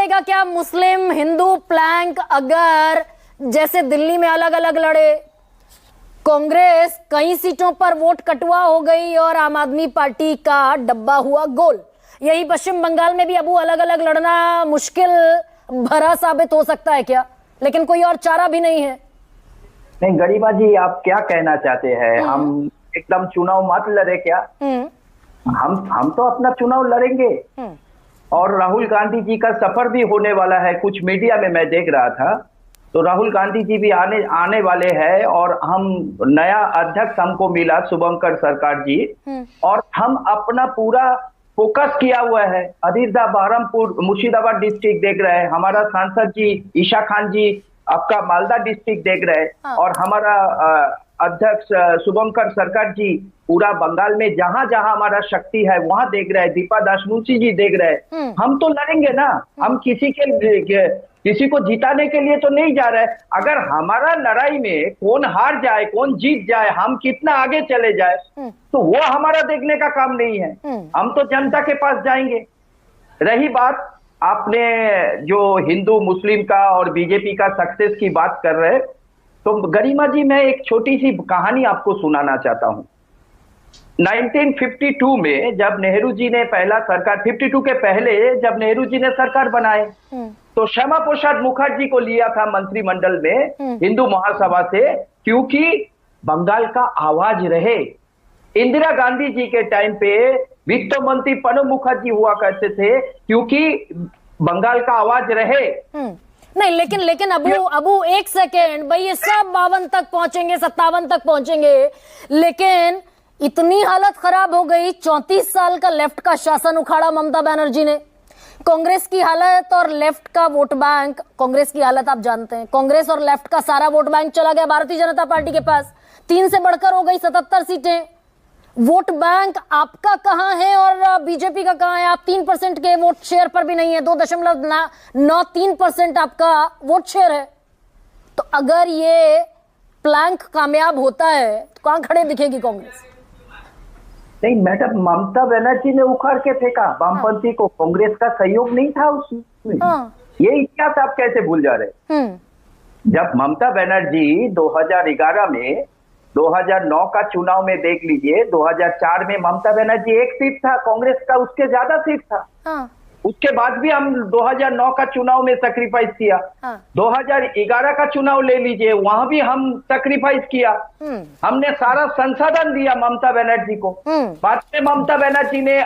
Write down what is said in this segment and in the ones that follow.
पड़ेगा क्या मुस्लिम हिंदू प्लैंक अगर जैसे दिल्ली में अलग अलग लड़े, कांग्रेस कई सीटों पर वोट कटवा हो गई और आम आदमी पार्टी का डब्बा हुआ गोल। यही पश्चिम बंगाल में भी अबू अलग अलग लड़ना मुश्किल भरा साबित हो सकता है क्या? लेकिन कोई और चारा भी नहीं है। नहीं गरिमा जी, आप क्या कहना चाहते हैं? हम एकदम चुनाव मत लड़े क्या? हम तो अपना चुनाव लड़ेंगे। और राहुल गांधी जी का सफर भी होने वाला है, कुछ मीडिया में मैं देख रहा था, तो राहुल गांधी जी भी आने वाले हैं। और हम नया अध्यक्ष हमको मिला शुभंकर सरकार जी, और हम अपना पूरा फोकस किया हुआ है। अधीरदा बहरमपुर मुर्शिदाबाद डिस्ट्रिक्ट देख रहे हैं, हमारा सांसद जी ईशा खान जी आपका मालदा डिस्ट्रिक्ट देख रहे हैं, और हमारा अध्यक्ष शुभंकर सरकार जी पूरा बंगाल में जहां जहां हमारा शक्ति है वहां देख रहे हैं, दीपा दास मुंशी जी देख रहे हैं। हम तो लड़ेंगे ना, हम किसी को जिताने के लिए तो नहीं जा रहे। अगर हमारा लड़ाई में कौन हार जाए कौन जीत जाए, हम कितना आगे चले जाए, तो वो हमारा देखने का काम नहीं है। हम तो जनता के पास जाएंगे। रही बात आपने जो हिंदू मुस्लिम का और बीजेपी का सक्सेस की बात कर रहे, तो गरिमा जी मैं एक छोटी सी कहानी आपको सुनाना चाहता हूं। 1952 में जब नेहरू जी ने पहला सरकार, 52 के पहले जब नेहरू जी ने सरकार बनाए, तो श्यामा प्रसाद मुखर्जी को लिया था मंत्रिमंडल में हिंदू महासभा से, क्योंकि बंगाल का आवाज रहे। इंदिरा गांधी जी के टाइम पे वित्त मंत्री प्रणब मुखर्जी हुआ करते थे, क्योंकि बंगाल का आवाज रहे। नहीं, लेकिन अबू एक सेकेंड भाई, ये सब 52 तक पहुंचेंगे, 57 तक पहुंचेंगे, लेकिन इतनी हालत खराब हो गई। 34 साल का लेफ्ट का शासन उखाड़ा ममता बनर्जी ने। कांग्रेस की हालत और लेफ्ट का वोट बैंक, कांग्रेस की हालत आप जानते हैं, कांग्रेस और लेफ्ट का सारा वोट बैंक चला गया भारतीय जनता पार्टी के पास। 3 से बढ़कर हो गई 77 सीटें। वोट बैंक आपका कहां है और बीजेपी का कहां है? आप 3% के वोट शेयर पर भी नहीं है, 2.93% आपका वोट शेयर है। तो अगर ये प्लैंक कामयाब होता है तो कहां खड़े दिखेगी कांग्रेस? नहीं मैडम, ममता बनर्जी ने उखाड़ के फेंका वामपंथी को, कांग्रेस का सहयोग नहीं था उसमें। ये इतिहास आप कैसे भूल जा रहे? जब ममता बनर्जी 2011 में 2009 का चुनाव में देख लीजिए, 2004 में ममता बनर्जी 1 सीट था, कांग्रेस का उसके ज्यादा सीट था। उसके बाद भी हम 2009 का चुनाव में सैक्रिफाइस किया। 2011 का चुनाव ले लीजिए, वहां भी हम सैक्रिफाइस किया। हमने सारा संसाधन दिया ममता बनर्जी को। बाद में ममता बनर्जी ने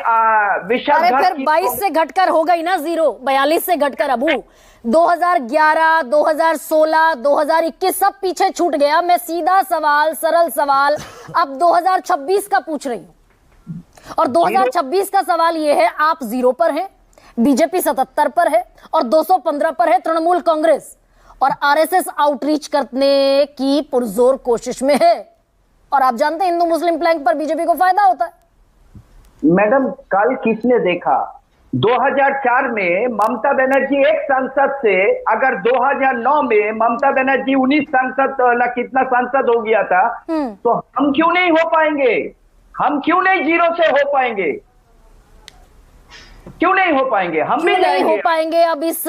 फिर 22 से घटकर हो गई ना 0, 42 से घटकर अबू 2011, 2016, 2021 सब पीछे छूट गया। मैं सीधा सवाल, सरल सवाल अब 2026 का पूछ रही हूं, और 2026 का सवाल यह है, आप 0 पर हैं, बीजेपी 77 पर है और 215 पर है तृणमूल कांग्रेस, और आरएसएस आउटरीच करने की पुरजोर कोशिश में है। और आप जानते हैं हिंदू मुस्लिम प्लैंक पर बीजेपी को फायदा होता है। मैडम, कल किसने देखा 2004 में ममता बनर्जी एक सांसद से, अगर 2009 में ममता बनर्जी 19 सांसद कितना सांसद हो गया था, तो हम क्यों नहीं हो पाएंगे? हम क्यों नहीं 0 से हो पाएंगे? क्यों नहीं हो पाएंगे? हम भी नहीं हो पाएंगे। अब इस